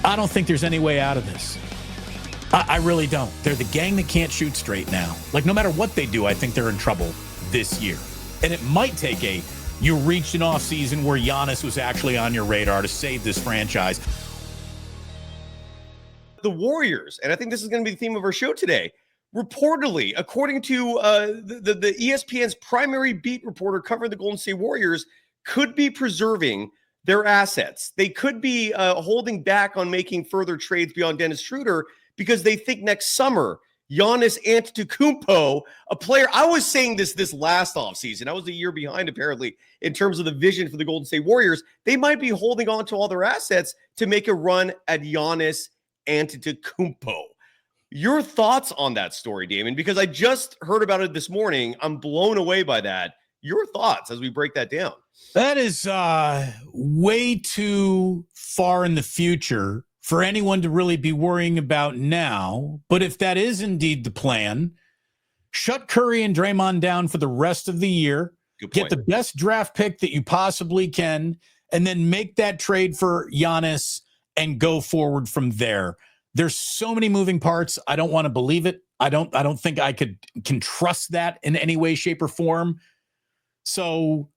I don't think there's any way out of this. I really don't. They're the gang that can't shoot straight now. Like, no matter what they do, I think they're in trouble this year. And it might take you reached an off season where Giannis was actually on your radar to save this franchise. The Warriors, and I think this is going to be the theme of our show today, reportedly, according to the ESPN's primary beat reporter covering the Golden State Warriors, could be preserving their assets. They could be holding back on making further trades beyond Dennis Schroeder because they think next summer, Giannis Antetokounmpo, a player, I was saying this last offseason, I was a year behind apparently in terms of the vision for the Golden State Warriors, they might be holding on to all their assets to make a run at Giannis Antetokounmpo. Your thoughts on that story, Damon? Because I just heard about it this morning. I'm blown away by that. Your thoughts as we break that down? That is way too far in the future for anyone to really be worrying about now. But if that is indeed the plan, shut Curry and Draymond down for the rest of the year, get the best draft pick that you possibly can, and then make that trade for Giannis and go forward from there. There's so many moving parts. I don't want to believe it. I don't think I can trust that in any way, shape, or form. So,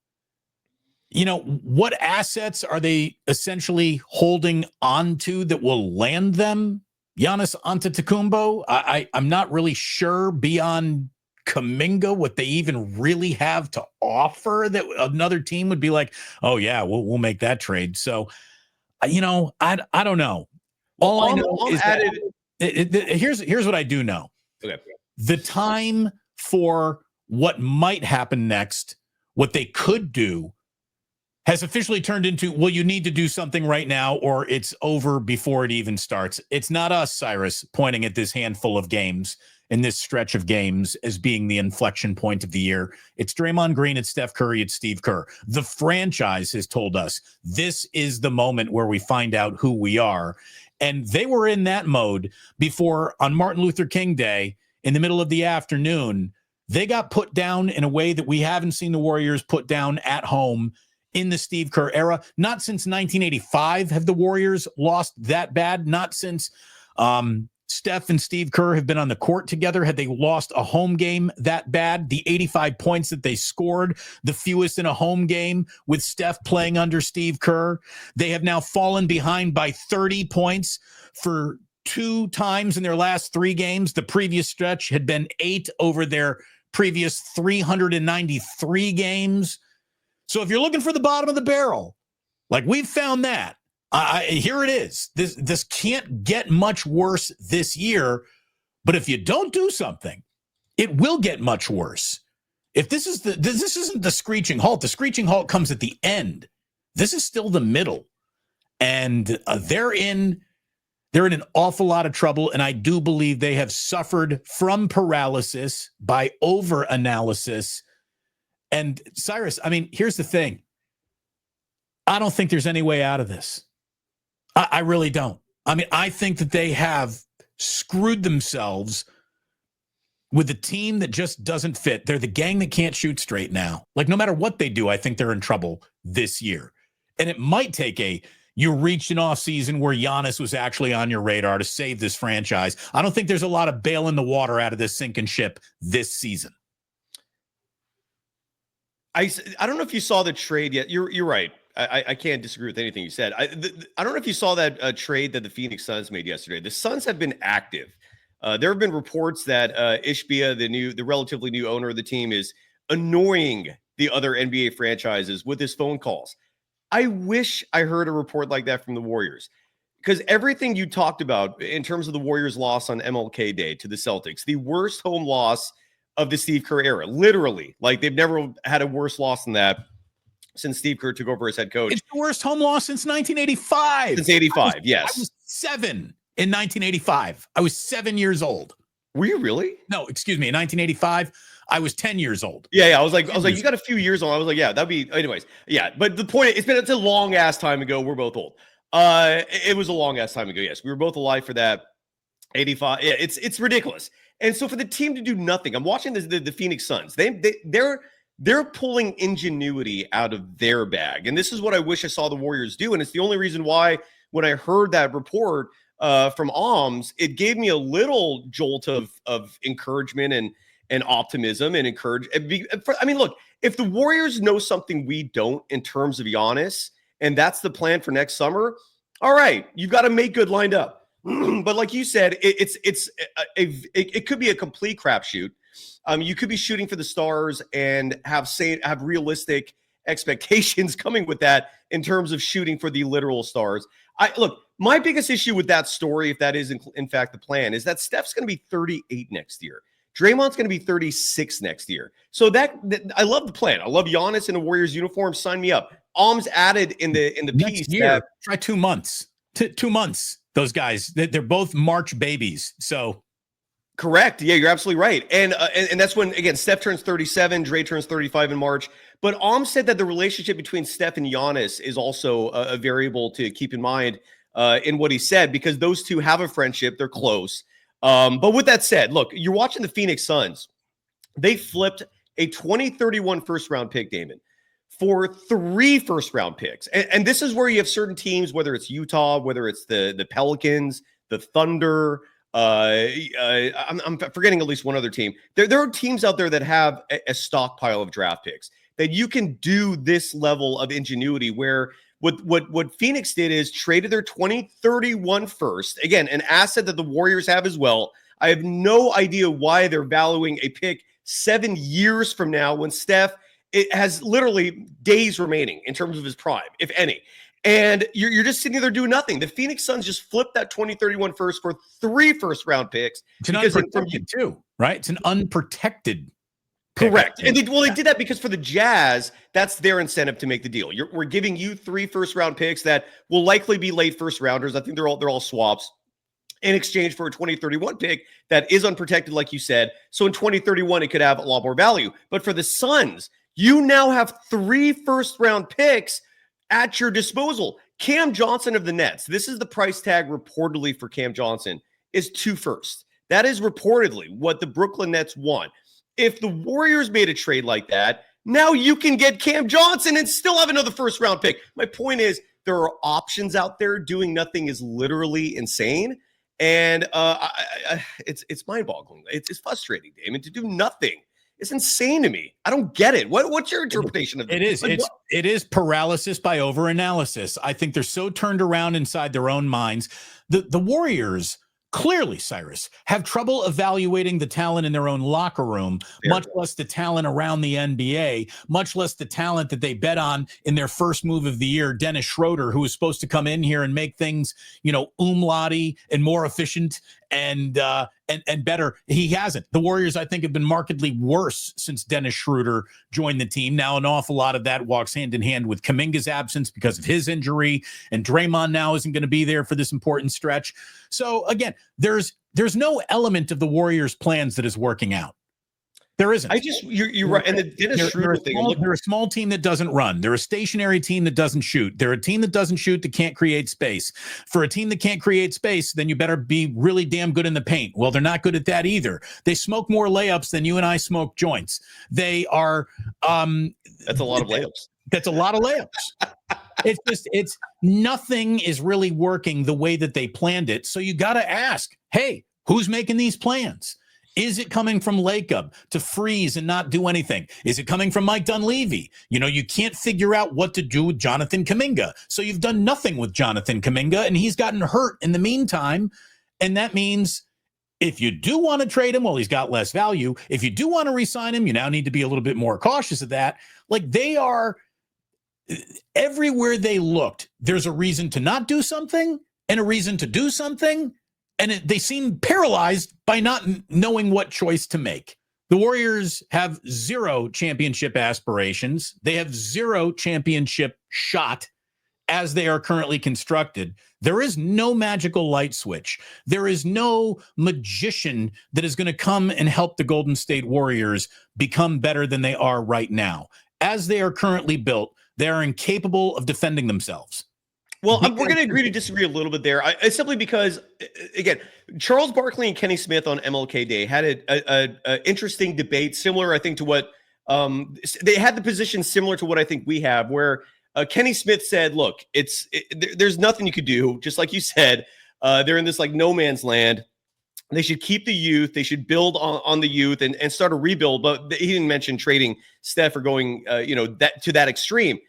what assets are they essentially holding on to that will land them Giannis Antetokounmpo? I'm not really sure beyond Kuminga what they even really have to offer that another team would be like, oh yeah, we'll make that trade. So, I don't know. All I know is that here's what I do know. Okay. The time for what might happen next, what they could do, has officially turned into, well, you need to do something right now or it's over before it even starts. It's not us, Cyrus, pointing at this handful of games and this stretch of games as being the inflection point of the year. It's Draymond Green, it's Steph Curry, it's Steve Kerr. The franchise has told us this is the moment where we find out who we are. And they were in that mode before on Martin Luther King Day in the middle of the afternoon. They got put down in a way that we haven't seen the Warriors put down at home in the Steve Kerr era. Not since 1985 have the Warriors lost that bad. Not since Steph and Steve Kerr have been on the court together had they lost a home game that bad. The 85 points that they scored, the fewest in a home game with Steph playing under Steve Kerr. They have now fallen behind by 30 points for 2 times in their last 3 games. The previous stretch had been 8 over their previous 393 games. So if you're looking for the bottom of the barrel, like we've found that, here it is. This can't get much worse this year, but if you don't do something, it will get much worse. If this isn't the screeching halt, the screeching halt comes at the end. This is still the middle, and they're in an awful lot of trouble, and I do believe they have suffered from paralysis by over-analysis. And Cyrus, I mean, here's the thing. I don't think there's any way out of this. I really don't. I mean, I think that they have screwed themselves with a team that just doesn't fit. They're the gang that can't shoot straight now. Like, no matter what they do, I think they're in trouble this year. And it might take you reached an off season where Giannis was actually on your radar to save this franchise. I don't think there's a lot of bailing the water out of this sinking ship this season. I don't know if you saw the trade yet. You're right. I can't disagree with anything you said. I don't know if you saw that trade that the Phoenix Suns made yesterday. The Suns have been active. There have been reports that Ishbia, the relatively new owner of the team, is annoying the other NBA franchises with his phone calls. I wish I heard a report like that from the Warriors, because everything you talked about in terms of the Warriors' loss on MLK Day to the Celtics, the worst home loss of the Steve Kerr era, literally, like they've never had a worse loss than that since Steve Kerr took over as head coach. It's the worst home loss since 1985. Since 85, yes. I was 7 in 1985. I was 7 years old. Were you really? No, excuse me. In 1985, I was 10 years old. Yeah. I was like, you got a few years on. I was like, yeah, that'd be, anyways. Yeah. But the point, it's a long ass time ago. We're both old. It was a long ass time ago. Yes. We were both alive for that. 85. Yeah. It's ridiculous. And so for the team to do nothing, I'm watching the Phoenix Suns. They're pulling ingenuity out of their bag. And this is what I wish I saw the Warriors do. And it's the only reason why when I heard that report from Alms, it gave me a little jolt of encouragement and optimism and I mean, look, if the Warriors know something we don't in terms of Giannis, and that's the plan for next summer, all right, you've got to make good lined up. But like you said, it could be a complete crapshoot. You could be shooting for the stars and have realistic expectations coming with that in terms of shooting for the literal stars. Look, my biggest issue with that story, if that is in fact the plan, is that Steph's going to be 38 next year. Draymond's going to be 36 next year. So that I love the plan. I love Giannis in a Warriors uniform. Sign me up. Alms added in the next piece year. Try 2 months. 2 months. Those guys, they're both March babies. So correct. Yeah, you're absolutely right. And that's when, again, Steph turns 37, Dre turns 35 in March. But Alms said that the relationship between Steph and Giannis is also a variable to keep in mind in what he said, because those two have a friendship. They're close. But with that said, look, you're watching the Phoenix Suns. They flipped a 2031 first-round pick, Damon, for 3 first-round picks. And this is where you have certain teams, whether it's Utah, whether it's the Pelicans, the Thunder, I'm forgetting at least one other team. There are teams out there that have a stockpile of draft picks that you can do this level of ingenuity where what Phoenix did is traded their 2031 first. Again, an asset that the Warriors have as well. I have no idea why they're valuing a pick 7 years from now when Steph has literally days remaining in terms of his prime, if any. And you're just sitting there doing nothing. The Phoenix Suns just flipped that 2031 first for 3 first-round picks. It's an unprotected too, right? It's an unprotected. Correct. And they did that because for the Jazz, that's their incentive to make the deal. We're giving you 3 first-round picks that will likely be late first-rounders. I think they're all swaps in exchange for a 2031 pick that is unprotected, like you said. So in 2031, it could have a lot more value. But for the Suns, you now have 3 first-round picks at your disposal. Cam Johnson of the Nets, this is the price tag reportedly for Cam Johnson, is 2 firsts. That is reportedly what the Brooklyn Nets want. If the Warriors made a trade like that, now you can get Cam Johnson and still have another first-round pick. My point is there are options out there. Doing nothing is literally insane. And it's mind-boggling. It's frustrating, Damon, to do nothing. It's insane to me. I don't get it. What's your interpretation of this? It is paralysis by overanalysis. I think they're so turned around inside their own minds. The Warriors clearly, Cyrus, have trouble evaluating the talent in their own locker room, much less the talent around the NBA, much less the talent that they bet on in their first move of the year, Dennis Schroeder, who was supposed to come in here and make things, umlauti and more efficient and better. He hasn't. The Warriors, I think, have been markedly worse since Dennis Schroeder joined the team. Now, an awful lot of that walks hand in hand with Kuminga's absence because of his injury, and Draymond now isn't going to be there for this important stretch. So again, there's no element of the Warriors' plans that is working out. There isn't. You're right. And the Dennis Schroeder thing. They're a small team that doesn't run. They're a stationary team that doesn't shoot. They're a team that doesn't shoot that can't create space. For a team that can't create space, then you better be really damn good in the paint. Well, they're not good at that either. They smoke more layups than you and I smoke joints. They are. That's a lot of layups. That's a lot of layups. It's nothing is really working the way that they planned it. So you got to ask, hey, who's making these plans? Is it coming from Lacob to freeze and not do anything? Is it coming from Mike Dunleavy? You can't figure out what to do with Jonathan Kuminga. So you've done nothing with Jonathan Kuminga, and he's gotten hurt in the meantime. And that means if you do want to trade him, well, he's got less value. If you do want to re-sign him, you now need to be a little bit more cautious of that. Like, they are everywhere they looked, there's a reason to not do something and a reason to do something. And they seem paralyzed by not knowing what choice to make. The Warriors have 0 championship aspirations. They have 0 championship shot as they are currently constructed. There is no magical light switch. There is no magician that is going to come and help the Golden State Warriors become better than they are right now. As they are currently built, they are incapable of defending themselves. Well, we're going to agree to disagree a little bit there. It's simply because, again, Charles Barkley and Kenny Smith on MLK Day had a interesting debate, similar, I think, to what they had the position similar to what I think we have, where Kenny Smith said, look, there's nothing you could do. Just like you said, they're in this like no man's land. They should keep the youth. They should build on the youth and start a rebuild. But he didn't mention trading Steph or going, that to that extreme.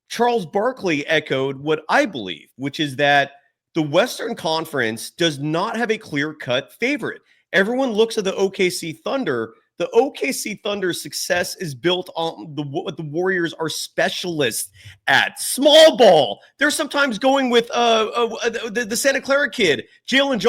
Charles Barkley echoed what I believe, which is that the Western Conference does not have a clear-cut favorite. Everyone looks at the OKC Thunder. The OKC Thunder's success is built on what the Warriors are specialists at. Small ball. They're sometimes going with the Santa Clara kid, Jalen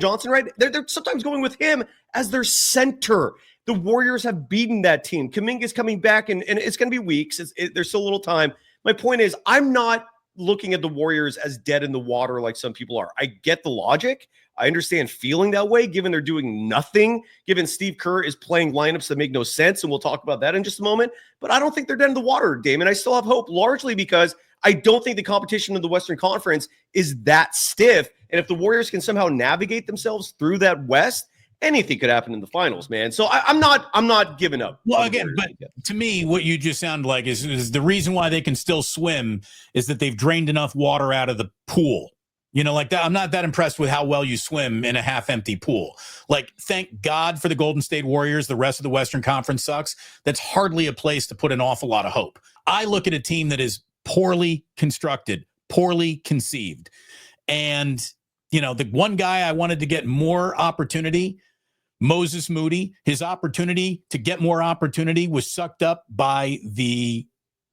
Johnson, right? They're sometimes going with him as their center. The Warriors have beaten that team. Kuminga's coming back, and it's going to be weeks. There's still a little time. My point is, I'm not looking at the Warriors as dead in the water like some people are. I get the logic. I understand feeling that way, given they're doing nothing, given Steve Kerr is playing lineups that make no sense, and we'll talk about that in just a moment. But I don't think they're dead in the water, Damon. I still have hope, largely because I don't think the competition in the Western Conference is that stiff. And if the Warriors can somehow navigate themselves through that West, anything could happen in the finals, man. So I'm not giving up. Well, again, but to me, what you just sound like is the reason why they can still swim is that they've drained enough water out of the pool. Like that. I'm not that impressed with how well you swim in a half-empty pool. Like, thank God for the Golden State Warriors. The rest of the Western Conference sucks. That's hardly a place to put an awful lot of hope. I look at a team that is poorly constructed, poorly conceived. And, the one guy I wanted to get more opportunity, Moses Moody, his opportunity to get more opportunity was sucked up by the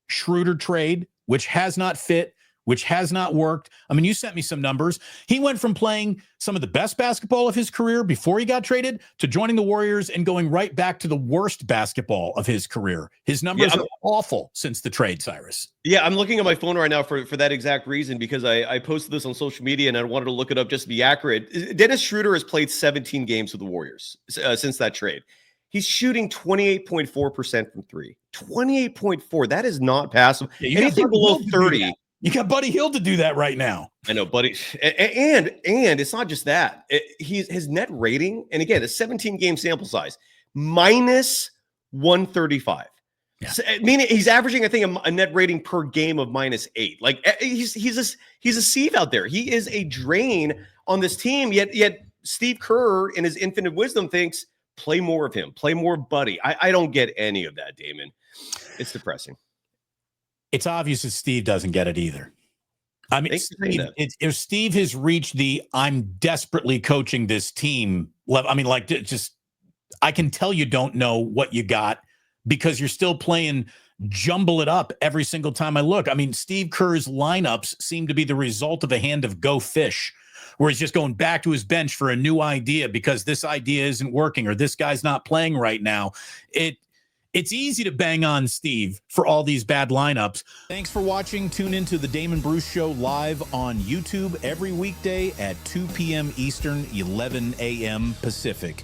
Schroeder trade, which has not fit, which has not worked. I mean, you sent me some numbers. He went from playing some of the best basketball of his career before he got traded to joining the Warriors and going right back to the worst basketball of his career. His numbers are awful since the trade, Cyrus. Yeah, I'm looking at my phone right now for that exact reason, because I posted this on social media and I wanted to look it up just to be accurate. Dennis Schroeder has played 17 games with the Warriors since that trade. He's shooting 28.4% from three. 28.4. That is not passable. Yeah, anything below 30. You got Buddy Hield to do that right now. I know, buddy. And it's not just that. His net rating, and again, a 17-game sample size, minus 135. Yeah. So, meaning he's averaging, I think, a net rating per game of -8. Like, he's a sieve out there. He is a drain on this team. Yet Steve Kerr, in his infinite wisdom, thinks play more of him, play more Buddy. I don't get any of that, Damon. It's depressing. It's obvious that Steve doesn't get it either. I mean, if Steve has reached the I'm desperately coaching this team level, I mean, like, just I can tell you don't know what you got because you're still playing jumble it up every single time I look. I mean, Steve Kerr's lineups seem to be the result of a hand of Go Fish, where he's just going back to his bench for a new idea because this idea isn't working or this guy's not playing right now. It's easy to bang on Steve for all these bad lineups. Thanks for watching. Tune into the Damon Bruce Show live on YouTube every weekday at 2 p.m. Eastern, 11 a.m. Pacific.